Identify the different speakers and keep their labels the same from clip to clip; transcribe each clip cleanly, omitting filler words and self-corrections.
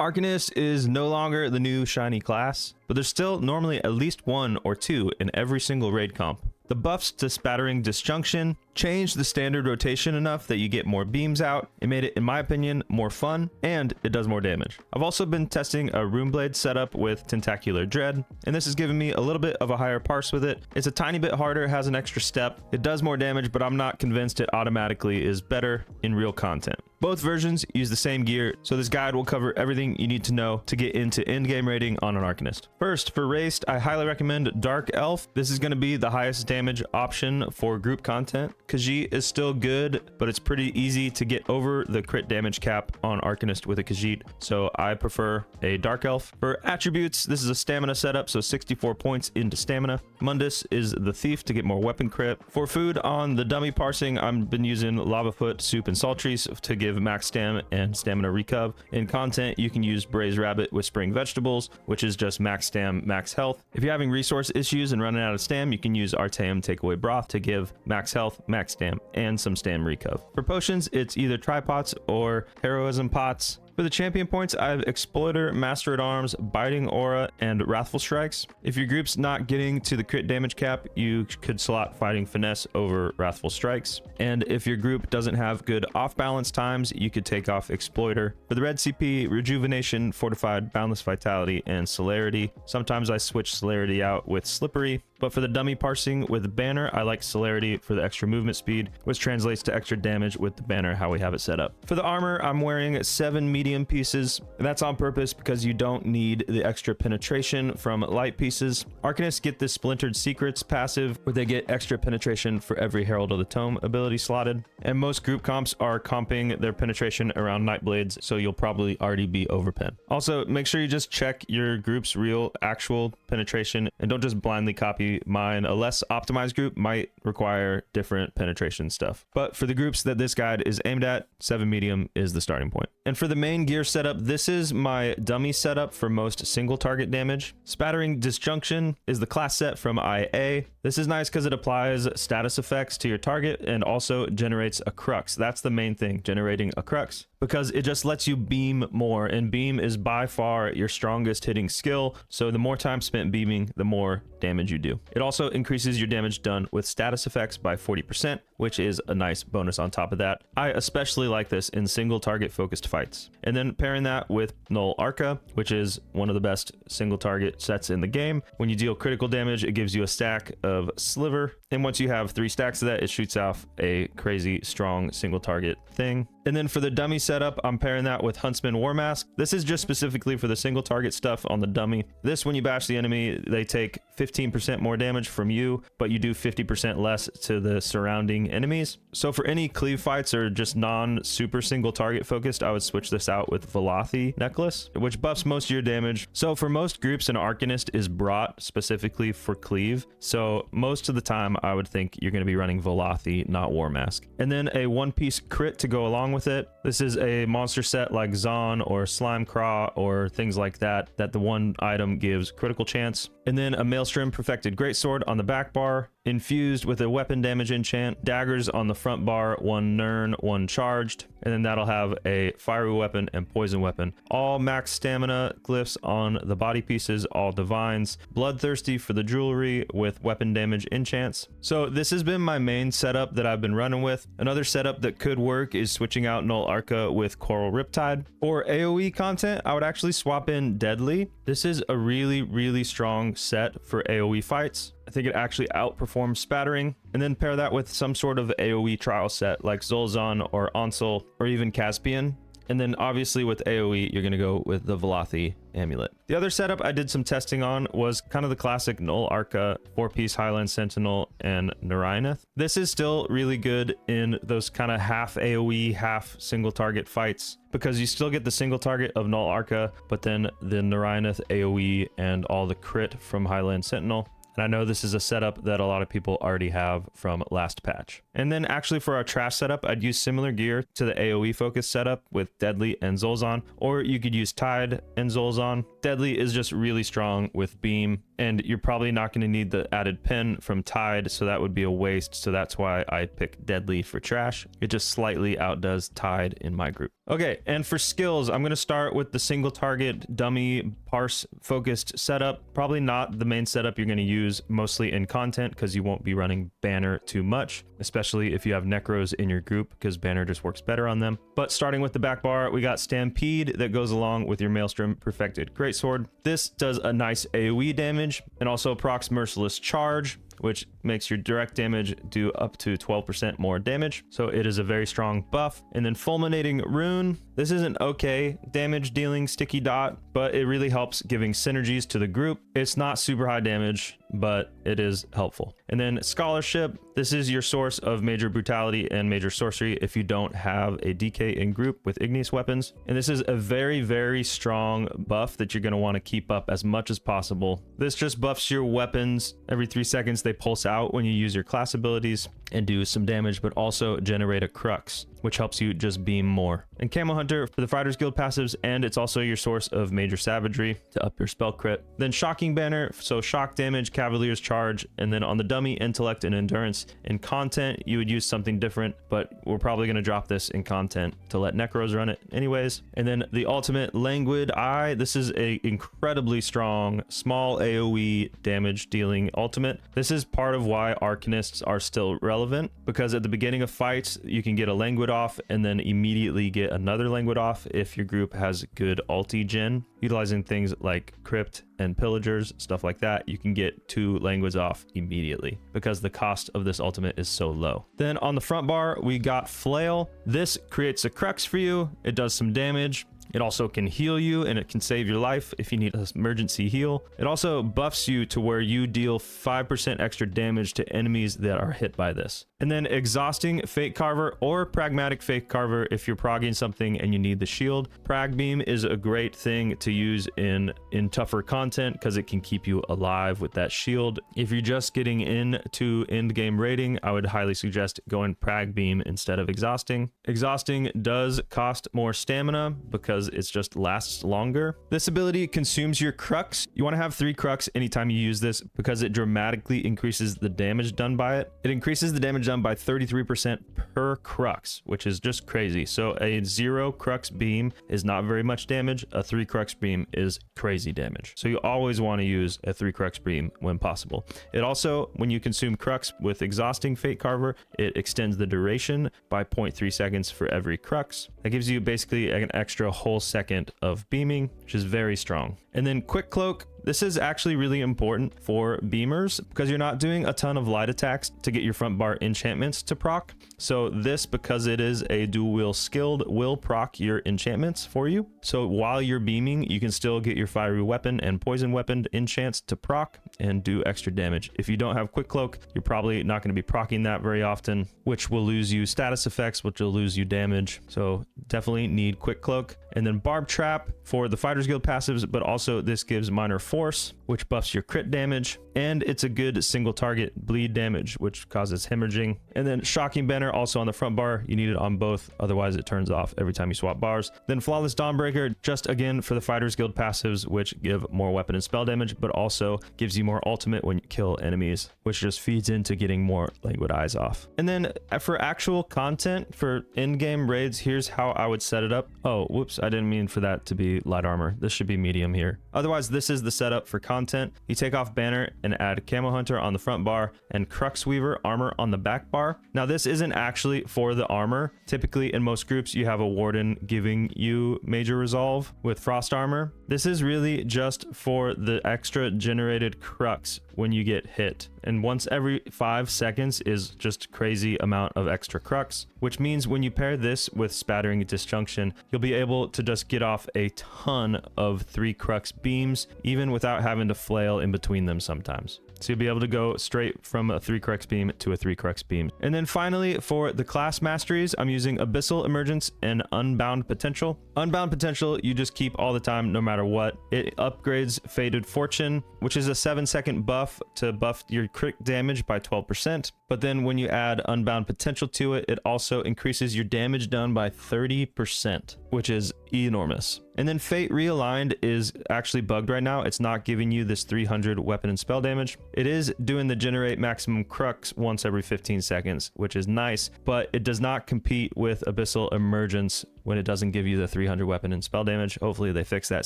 Speaker 1: Arcanist is no longer the new shiny class, but there's still normally at least 1 or 2 in every single raid comp. The buffs to Spattering Disjunction changed the standard rotation enough that you get more beams out. It made it, in my opinion, more fun, and it does more damage. I've also been testing a Runeblade setup with Tentacular Dread, and this has given me a little bit of a higher parse with it. It's a tiny bit harder, has an extra step. It does more damage, but I'm not convinced it automatically is better in real content. Both versions use the same gear, so this guide will cover everything you need to know to get into endgame raiding on an Arcanist. First, for Raced, I highly recommend Dark Elf. This is going to be the highest damage option for group content. Khajiit is still good, but it's pretty easy to get over the crit damage cap on Arcanist with a Khajiit, so I prefer a Dark Elf. For attributes, this is a stamina setup, so 64 points into stamina. Mundus is the Thief to get more weapon crit. For food on the dummy parsing, I've been using Lavafoot, Soup, and Sultries to give max stam and stamina recov. In content, you can use Braised Rabbit with Spring Vegetables, which is just max stam, max health. If you're having resource issues and running out of stam, you can use Artaeum Takeaway Broth to give max health, max stam, and some stam recov. For potions, it's either Tripots or Heroism Pots. For the champion points, I have Exploiter, Master at Arms, Biting Aura, and Wrathful Strikes. If your group's not getting to the crit damage cap, you could slot Fighting Finesse over Wrathful Strikes. And if your group doesn't have good off-balance times, you could take off Exploiter. For the red CP, Rejuvenation, Fortified, Boundless Vitality, and Celerity. Sometimes I switch Celerity out with Slippery. But for the dummy parsing with Banner, I like Celerity for the extra movement speed, which translates to extra damage with the Banner, how we have it set up. For the armor, I'm wearing 7 medium pieces. And that's on purpose because you don't need the extra penetration from light pieces. Arcanists get the Splintered Secrets passive, where they get extra penetration for every Herald of the Tome ability slotted. And most group comps are comping their penetration around Nightblades, so you'll probably already be overpen. Also, make sure you just check your group's real, actual penetration, and don't just blindly copy mine. A less optimized group might require different penetration stuff, but for the groups that this guide is aimed at, 7 medium is the starting point. And for the main gear setup, this is my dummy setup for most single target damage. Spattering Disjunction is the class set from IA. This is nice because it applies status effects to your target and also generates a crux. That's the main thing, generating a crux, because it just lets you beam more, and beam is by far your strongest hitting skill, so the more time spent beaming, the more damage you do. It also increases your damage done with status effects by 40%, which is a nice bonus on top of that. I especially like this in single target focused fights. And then pairing that with Null Arca, which is one of the best single target sets in the game. When you deal critical damage, it gives you a stack of Sliver, and once you have 3 stacks of that, it shoots off a crazy strong single target thing. And then for the dummy setup, I'm pairing that with Huntsman War Mask. This is just specifically for the single target stuff on the dummy. This, when you bash the enemy, they take 15% more damage from you, but you do 50% less to the surrounding enemies. So for any cleave fights or just non-super single target focused, I would switch this out with Velothi Necklace, which buffs most of your damage. So for most groups, an Arcanist is brought specifically for cleave. So most of the time, I would think you're going to be running Velothi, not War Mask. And then a one-piece crit to go along with it. This is a monster set like Zon or Slime Craw or things like that, that the one item gives critical chance. And then a Maelstrom Perfected Greatsword on the back bar, infused with a weapon damage enchant, daggers on the front bar, 1 Nern, 1 charged, and then that'll have a fiery weapon and poison weapon. All max stamina glyphs on the body pieces, all divines, bloodthirsty for the jewelry with weapon damage enchants. So this has been my main setup that I've been running with. Another setup that could work is switching out Null Arca with Coral Riptide. For AoE content, I would actually swap in Deadly. This is a really strong set for AoE fights. I think it actually outperforms Spattering, and then pair that with some sort of AoE trial set like Zolzon or Onsel or even Caspian. And then obviously with AoE, you're going to go with the Velothi Amulet. The other setup I did some testing on was kind of the classic Null Arca, 4-piece Highland Sentinel, and Narayanth. This is still really good in those kind of half AoE, half single target fights, because you still get the single target of Null Arca, but then the Narayanth AoE and all the crit from Highland Sentinel. And I know this is a setup that a lot of people already have from last patch. And then actually for our trash setup, I'd use similar gear to the AoE focus setup with Deadly and Zolzon, or you could use Tide and Zolzon. Deadly is just really strong with Beam, and you're probably not going to need the added pin from Tide, so that would be a waste. So that's why I pick Deadly for trash. It just slightly outdoes Tide in my group. Okay, and for skills, I'm going to start with the single target dummy parse focused setup. Probably not the main setup you're going to use mostly in content, because you won't be running banner too much, especially if you have necros in your group, because banner just works better on them. But starting with the back bar, we got Stampede that goes along with your Maelstrom Perfected Greatsword. This does a nice AoE damage and also procs Merciless Charge, which makes your direct damage do up to 12% more damage. So it is a very strong buff. And then Fulminating Rune. This is an okay damage dealing sticky dot, but it really helps giving synergies to the group. It's not super high damage, but it is helpful. And then Scholarship. This is your source of major brutality and major sorcery if you don't have a DK in group with igneous weapons. And this is a very, very strong buff that you're going to want to keep up as much as possible. This just buffs your weapons every 3 seconds. They pulse out when you use your class abilities and do some damage, but also generate a crux, which helps you just beam more. And Camo Hunter for the Fighters Guild passives, and it's also your source of major savagery to up your spell crit. Then Shocking Banner, so shock damage, Cavalier's Charge, and then on the dummy, Intellect and Endurance. In content, you would use something different, but we're probably going to drop this in content to let Necros run it anyways. And then the ultimate, Languid Eye. This is a incredibly strong, small AoE damage dealing ultimate. This is part of why Arcanists are still relevant, because at the beginning of fights, you can get a Languid off and then immediately get another Languid off if your group has good ulti gen. Utilizing things like Crypt and Pillagers, stuff like that, you can get 2 Languids off immediately because the cost of this ultimate is so low. Then on the front bar, we got Flail. This creates a crux for you. It does some damage. It also can heal you, and it can save your life if you need an emergency heal. It also buffs you to where you deal 5% extra damage to enemies that are hit by this. And then Exhausting Fate Carver or Pragmatic Fate Carver if you're progging something and you need the shield. Prag Beam is a great thing to use in tougher content because it can keep you alive with that shield. If you're just getting into end game raiding, I would highly suggest going Prag Beam instead of Exhausting. Exhausting does cost more stamina because it just lasts longer. This ability consumes your crux. You want to have 3 crux anytime you use this because it dramatically increases the damage done by it. It increases the damage done by 33% per crux, which is just crazy. So a 0 crux beam is not very much damage. A 3 crux beam is crazy damage. So you always want to use a 3 crux beam when possible. It also, when you consume crux with Exhausting Fate Carver, it extends the duration by 0.3 seconds for every crux. That gives you basically an extra whole second of beaming, which is very strong. And then Quick Cloak. This is actually really important for beamers because you're not doing a ton of light attacks to get your front bar enchantments to proc. So this, because it is a dual wield skilled, will proc your enchantments for you. So while you're beaming, you can still get your fiery weapon and poison weapon enchants to proc and do extra damage. If you don't have Quick Cloak, you're probably not going to be proccing that very often, which will lose you status effects, which will lose you damage. So definitely need Quick Cloak. And then Barb Trap for the Fighters Guild passives, but also this gives Minor Force, which buffs your crit damage, and it's a good single target bleed damage, which causes hemorrhaging. And then Shocking Banner also on the front bar. You need it on both, otherwise it turns off every time you swap bars. Then Flawless Dawnbreaker, just again for the Fighters Guild passives, which give more weapon and spell damage, but also gives you more ultimate when you kill enemies, which just feeds into getting more Languid Eyes off. And then for actual content, for in-game raids, here's how I would set it up. Oh, whoops, I didn't mean for that to be light armor. This should be medium here. Otherwise, this is the setup for content. You take off Banner and add Camo Hunter on the front bar and Crux Weaver armor on the back bar. Now, this isn't actually for the armor. Typically, in most groups, you have a Warden giving you major resolve with Frost armor. This is really just for the extra generated Crux when you get hit. And once every 5 seconds is just crazy amount of extra Crux, which means when you pair this with Spattering Disjunction, you'll be able to just get off a ton of 3 Crux beams, even without having to flail in between them sometimes. So you'll be able to go straight from a 3 crux beam to a 3 crux beam. And then finally, for the class masteries, I'm using Abyssal Emergence and Unbound Potential. Unbound Potential, you just keep all the time, no matter what. It upgrades Faded Fortune, which is a 7-second buff to buff your crit damage by 12%. But then when you add Unbound Potential to it, it also increases your damage done by 30%, which is enormous. And then Fate Realigned is actually bugged right now. It's not giving you this 300 weapon and spell damage. It is doing the generate maximum crux once every 15 seconds, which is nice, but it does not compete with Abyssal Emergence when it doesn't give you the 300 weapon and spell damage. Hopefully they fix that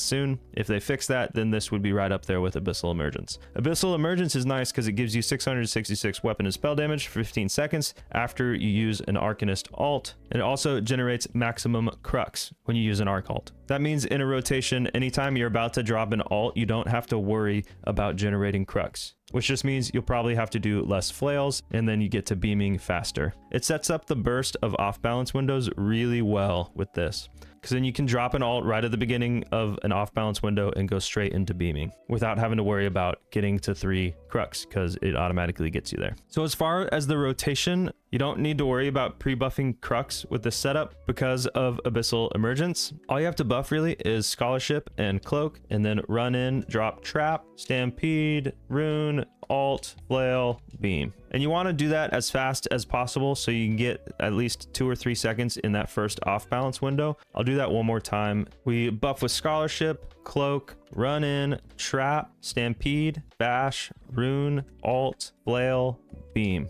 Speaker 1: soon. If they fix that, then this would be right up there with Abyssal Emergence. Abyssal Emergence is nice because it gives you 666 weapon and spell damage for 15 seconds after you use an Arcanist alt. And it also generates maximum crux when you use an Arc alt. That means in a rotation, anytime you're about to drop an alt, you don't have to worry about generating crux, which just means you'll probably have to do less flails, and then you get to beaming faster. It sets up the burst of off balance windows really well with this, because then you can drop an alt right at the beginning of an off balance window and go straight into beaming without having to worry about getting to 3 crux, because it automatically gets you there. So as far as the rotation, you don't need to worry about pre-buffing crux with this setup because of Abyssal Emergence. All you have to buff really is Scholarship and Cloak, and then run in, drop Trap, Stampede, Rune, Alt, Flail, Beam. And you want to do that as fast as possible so you can get at least 2 or 3 seconds in that first off balance window. I'll do that one more time. We buff with Scholarship, Cloak, Run in, Trap, Stampede, Bash, Rune, Alt, Flail, Beam.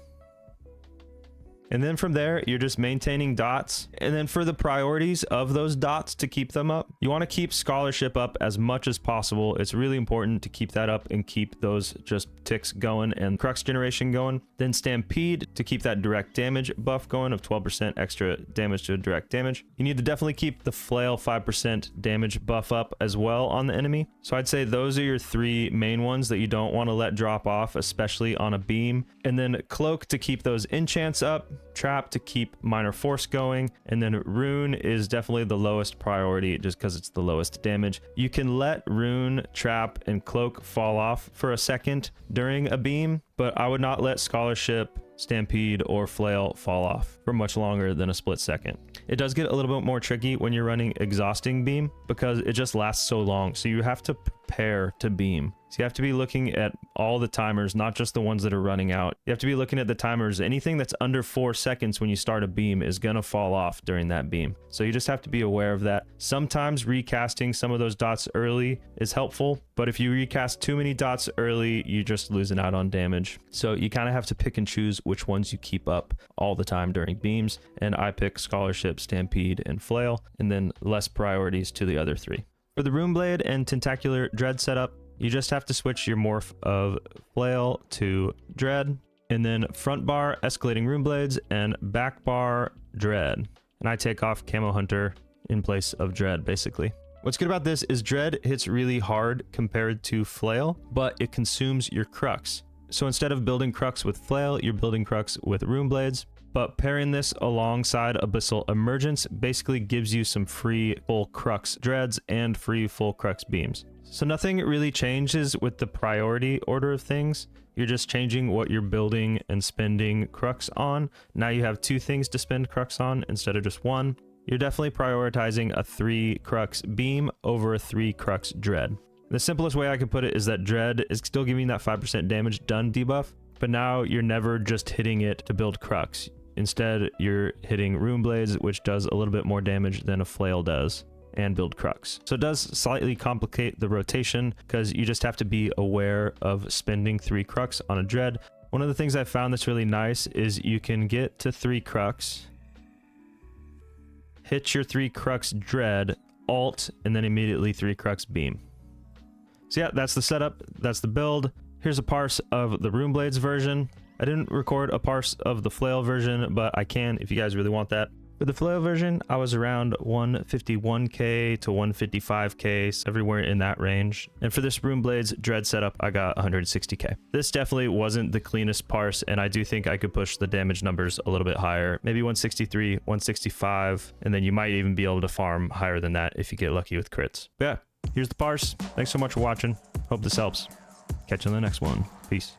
Speaker 1: And then from there, you're just maintaining dots. And then for the priorities of those dots to keep them up, you want to keep Scholarship up as much as possible. It's really important to keep that up and keep those just ticks going and crux generation going. Then Stampede to keep that direct damage buff going of 12% extra damage to direct damage. You need to definitely keep the Flail 5% damage buff up as well on the enemy. So I'd say those are your 3 main ones that you don't want to let drop off, especially on a beam. And then Cloak to keep those enchants up. Trap to keep minor force going, and then Rune is definitely the lowest priority just because it's the lowest damage. You can let Rune, Trap, and Cloak fall off for a second during a beam, but I would not let Scholarship, Stampede, or Flail fall off for much longer than a split second. It does get a little bit more tricky when you're running Exhausting Beam because it just lasts so long, so you have to prepare to beam. So you have to be looking at all the timers, not just the ones that are running out. You have to be looking at the timers. Anything that's under 4 seconds when you start a beam is gonna fall off during that beam. So you just have to be aware of that. Sometimes recasting some of those dots early is helpful, but if you recast too many dots early, you're just losing out on damage. So you kind of have to pick and choose which ones you keep up all the time during beams. And I pick Scholarship, Stampede, and Flail, and then less priorities to the other 3. For the Runeblade and Tentacular Dread setup, you just have to switch your morph of Flail to Dread, and then front bar escalating Runeblades and back bar Dread. And I take off Camo Hunter in place of Dread, basically. What's good about this is Dread hits really hard compared to Flail, but it consumes your crux. So instead of building crux with Flail, you're building crux with Runeblades. But pairing this alongside Abyssal Emergence basically gives you some free full crux dreads and free full crux beams. So nothing really changes with the priority order of things. You're just changing what you're building and spending crux on. Now you have 2 things to spend crux on instead of just 1. You're definitely prioritizing a 3 crux beam over a 3 crux dread. The simplest way I could put it is that Dread is still giving that 5% damage done debuff, but now you're never just hitting it to build crux. Instead, you're hitting Runeblades, which does a little bit more damage than a Flail does, and build crux. So it does slightly complicate the rotation because you just have to be aware of spending 3 crux on a Dread. One of the things I found that's really nice is you can get to 3 crux, hit your 3 crux Dread, alt, and then immediately 3 crux beam. So yeah, that's the setup, that's the build. Here's a parse of the Runeblades version. I didn't record a parse of the Flail version, but I can if you guys really want that. For the Flail version, I was around 151k to 155k, everywhere in that range. And for this Runeblades Dread setup, I got 160k. This definitely wasn't the cleanest parse, and I do think I could push the damage numbers a little bit higher. Maybe 163, 165, and then you might even be able to farm higher than that if you get lucky with crits. But yeah, here's the parse. Thanks so much for watching. Hope this helps. Catch you on the next one. Peace.